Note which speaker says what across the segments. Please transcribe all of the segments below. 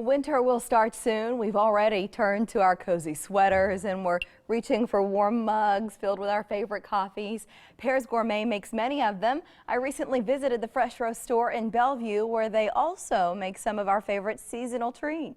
Speaker 1: Winter will start soon. We've already turned to our cozy sweaters and we're reaching for warm mugs filled with our favorite coffees. Pears Gourmet makes many of them. I recently visited the Fresh Roast store in Bellevue where they also make some of our favorite seasonal treats.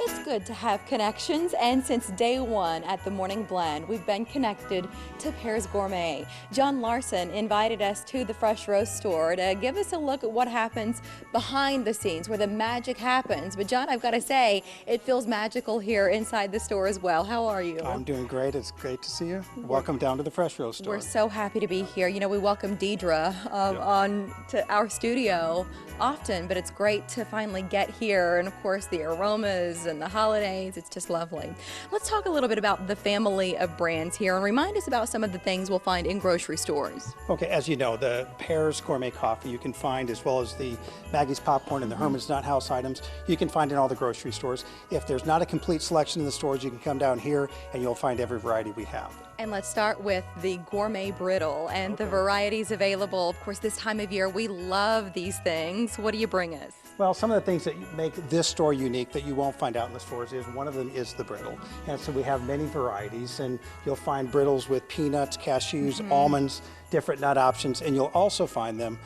Speaker 1: It's good to have connections, and since day one at the Morning Blend, we've been connected to Pears Gourmet. John Larsen invited us to the Fresh Roast store to give us a look at what happens behind the scenes, where the magic happens. But John, I've got to say, it feels magical here inside the store as well. How are you?
Speaker 2: I'm doing great. It's great to see you. Welcome down to the Fresh Roast store.
Speaker 1: We're so happy to be here. You know, we welcome Deidre on to our studio often, but it's great to finally get here, and of course the aromas and the holidays, it's just lovely. Let's talk a little bit about the family of brands here and remind us about some of the things we'll find in grocery stores.
Speaker 2: Okay, as you know, the Pears Gourmet coffee you can find, as well as the Maggie's popcorn and the Herman's Nut House items, you can find in all the grocery stores. If there's not a complete selection in the stores, you can come down here and you'll find every variety we have.
Speaker 1: And let's start with the gourmet brittle and the varieties available. Of course, this time of year, we love these things. What do you bring us?
Speaker 2: Well, some of the things that make this store unique that you won't find out in the stores is one of them is the brittle. And so we have many varieties, and you'll find brittles with peanuts, cashews, almonds, different nut options, and you'll also find them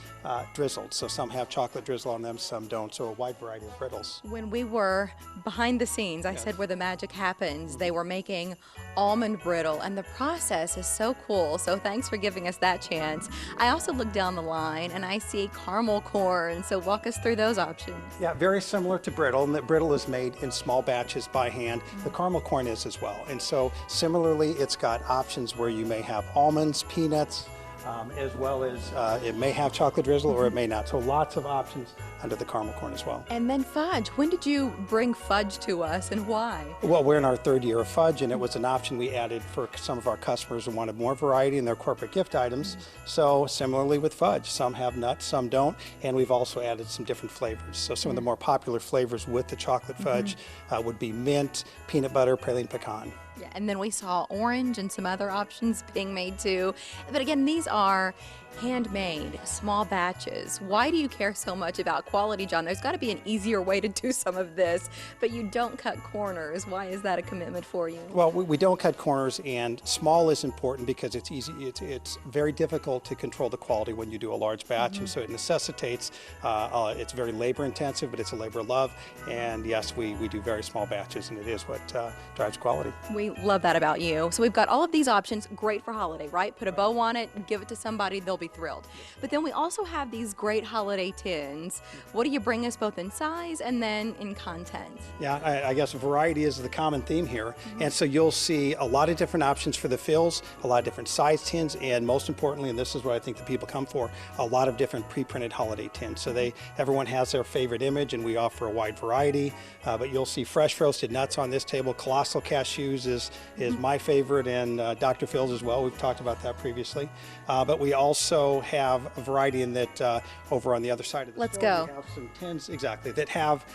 Speaker 2: drizzled. So some have chocolate drizzle on them, some don't, so a wide variety of brittles.
Speaker 1: When we were behind the scenes, I said where the magic happens, they were making almond brittle, and the process is so cool, so thanks for giving us that chance. I also look down the line and I see caramel corn, so walk us through those options.
Speaker 2: Yeah, very similar to brittle, and that brittle is made in small batches by hand. The caramel corn is as well, and so similarly it's got options where you may have almonds, peanuts, as well as it may have chocolate drizzle or it may not. So lots of options under the caramel corn as well.
Speaker 1: And then fudge. When did you bring fudge to us and why?
Speaker 2: Well, we're in our third year of fudge, and it was an option we added for some of our customers who wanted more variety in their corporate gift items. So similarly with fudge, some have nuts, some don't, and we've also added some different flavors. So some of the more popular flavors with the chocolate fudge would be mint, peanut butter, praline pecan.
Speaker 1: Yeah, and then we saw orange and some other options being made too. But again, these are handmade, small batches. Why do you care so much about quality, John? There's got to be an easier way to do some of this, but you don't cut corners. Why is that a commitment for you?
Speaker 2: Well, we don't cut corners, and small is important because it's easy. It's very difficult to control the quality when you do a large batch, and so it necessitates, it's very labor intensive, but it's a labor of love. And yes, we do very small batches, and it is what drives quality.
Speaker 1: We love that about you. So we've got all of these options, great for holiday, right? Put a bow on it, give it to somebody, they'll be thrilled. But then we also have these great holiday tins. What do you bring us both in size and then in content?
Speaker 2: Yeah, I guess variety is the common theme here. And so you'll see a lot of different options for the fills, a lot of different size tins, and most importantly, and this is what I think the people come for, a lot of different pre-printed holiday tins. So everyone has their favorite image, and we offer a wide variety. But you'll see fresh roasted nuts on this table. Colossal cashews is my favorite, and Dr. Phil's as well. We've talked about that previously. But we also have a variety in that over on the other side of the
Speaker 1: Let's
Speaker 2: store.
Speaker 1: go.
Speaker 2: We have some tins, exactly, that have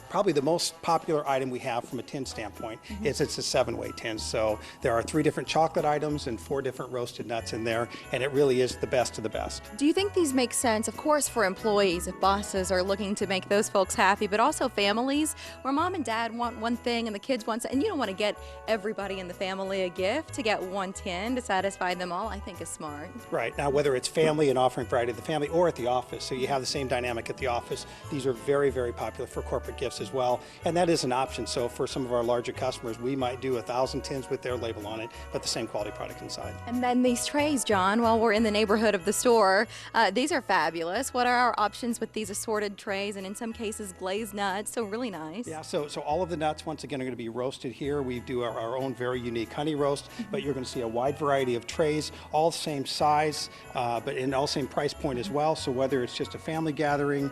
Speaker 2: probably the most popular item we have from a tin standpoint is it's a 7-way tin. So there are 3 different chocolate items and 4 different roasted nuts in there, and it really is the best of the best.
Speaker 1: Do you think these make sense, of course, for employees, if bosses are looking to make those folks happy, but also families where mom and dad want one thing and the kids want something, and you don't want to get everybody in the family a gift, to get one tin to satisfy them all, I think is smart.
Speaker 2: Right. Now, whether it's family and offering variety to the family or at the office, so you have the same dynamic at the office, these are very, very popular for corporate gifts as well, and that is an option. So for some of our larger customers, we might do 1,000 tins with their label on it, but the same quality product inside.
Speaker 1: And then these trays, John, while we're in the neighborhood of the store, these are fabulous. What are our options with these assorted trays, and in some cases glazed nuts, so really nice.
Speaker 2: Yeah, so all of the nuts, once again, are going to be roasted here. We do our own very unique honey roast, but you're going to see a wide variety of trays, all the same size, but in all same price point as well. So whether it's just a family gathering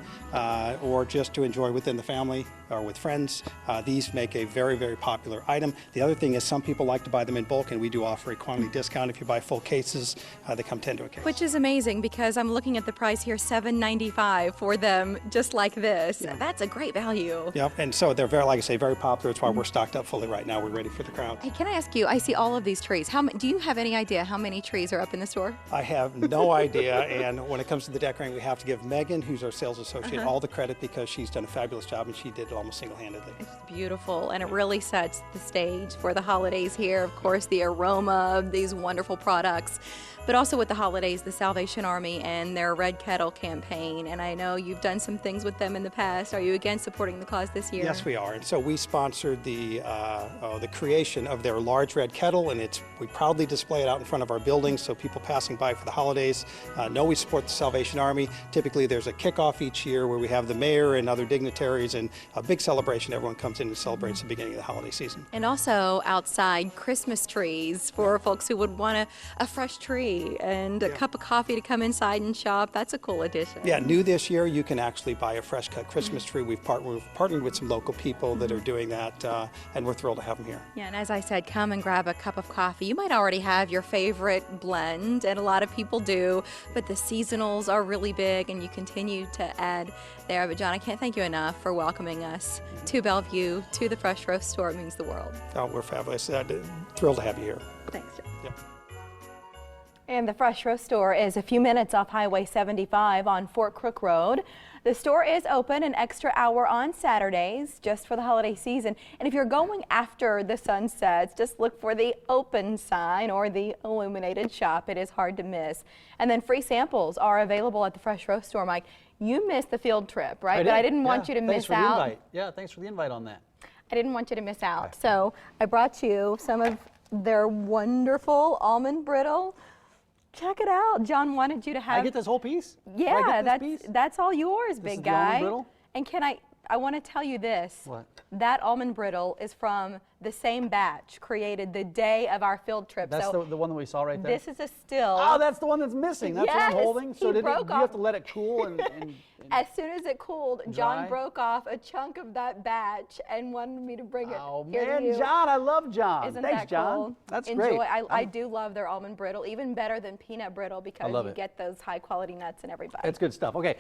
Speaker 2: or just to enjoy within the family, or with friends, these make a very, very popular item. The other thing is some people like to buy them in bulk, and we do offer a quantity discount. If you buy full cases, they come 10 to a case.
Speaker 1: Which is amazing because I'm looking at the price here, $7.95 for them just like this. Yeah. That's a great value.
Speaker 2: Yep, and so they're very, like I say, very popular. It's why we're stocked up fully right now. We're ready for the crowd.
Speaker 1: Hey, can I ask you, I see all of these trees. Do you have any idea how many trees are up in the store?
Speaker 2: I have no idea, and when it comes to the decorating, we have to give Megan, who's our sales associate, all the credit because she's done a fabulous job, and she did it almost single-handedly.
Speaker 1: It's beautiful, and it really sets the stage for the holidays here. Of course, the aroma of these wonderful products, but also with the holidays, the Salvation Army and their Red Kettle campaign, and I know you've done some things with them in the past. Are you again supporting the cause this year?
Speaker 2: Yes, we are, and so we sponsored the creation of their large red kettle, and we proudly display it out in front of our building so people passing by for the holidays know we support the Salvation Army. Typically there's a kickoff each year where we have the mayor and other dignitaries and a big celebration. Everyone comes in and celebrates the beginning of the holiday season.
Speaker 1: And also outside Christmas trees for folks who would want a fresh tree and a cup of coffee to come inside and shop. That's a cool addition.
Speaker 2: Yeah, new this year you can actually buy a fresh cut Christmas tree. We've partnered with some local people that are doing that, and we're thrilled to have them here.
Speaker 1: Yeah, and as I said, come and grab a cup of coffee. You might already have your favorite blend, and a lot of people do, but the seasonals are really big, and you continue to add there. But John, I can't thank you enough for welcoming us to Bellevue, to the Fresh Roast Store. It means the world.
Speaker 2: Oh, we're fabulous. Thrilled to have you here.
Speaker 1: Thanks, John.
Speaker 2: Yep.
Speaker 1: And the Fresh Roast Store is a few minutes off Highway 75 on Fort Crook Road. The store is open an extra hour on Saturdays just for the holiday season. And if you're going after the sun sets, just look for the open sign or the illuminated shop. It is hard to miss. And then free samples are available at the Fresh Roast Store. Mike, you missed the field trip, right? But I didn't want you to miss out.
Speaker 3: Thanks for the invite. Yeah, thanks for the invite on that.
Speaker 1: I didn't want you to miss out. So I brought you some of their wonderful almond brittle. Check it out. John wanted you to have.
Speaker 3: I get this whole piece?
Speaker 1: Yeah, that's all yours, big guy.
Speaker 3: Almond brittle?
Speaker 1: And I want to tell you this.
Speaker 3: What?
Speaker 1: That almond brittle is from the same batch created the day of our field trip.
Speaker 3: That's
Speaker 1: so
Speaker 3: the one that we saw right there?
Speaker 1: This is a still.
Speaker 3: Oh, that's the one that's missing. That's what I'm holding. So do you have to let it cool and
Speaker 1: as soon as it cooled, John broke off a chunk of that batch and wanted me to bring it here to you.
Speaker 3: John, I love John.
Speaker 1: Isn't
Speaker 3: Thanks,
Speaker 1: that
Speaker 3: John.
Speaker 1: Cool?
Speaker 3: That's
Speaker 1: Enjoy.
Speaker 3: great.
Speaker 1: I do love their almond brittle, even better than peanut brittle because you get those high quality nuts in every bite.
Speaker 3: It's good stuff. Okay.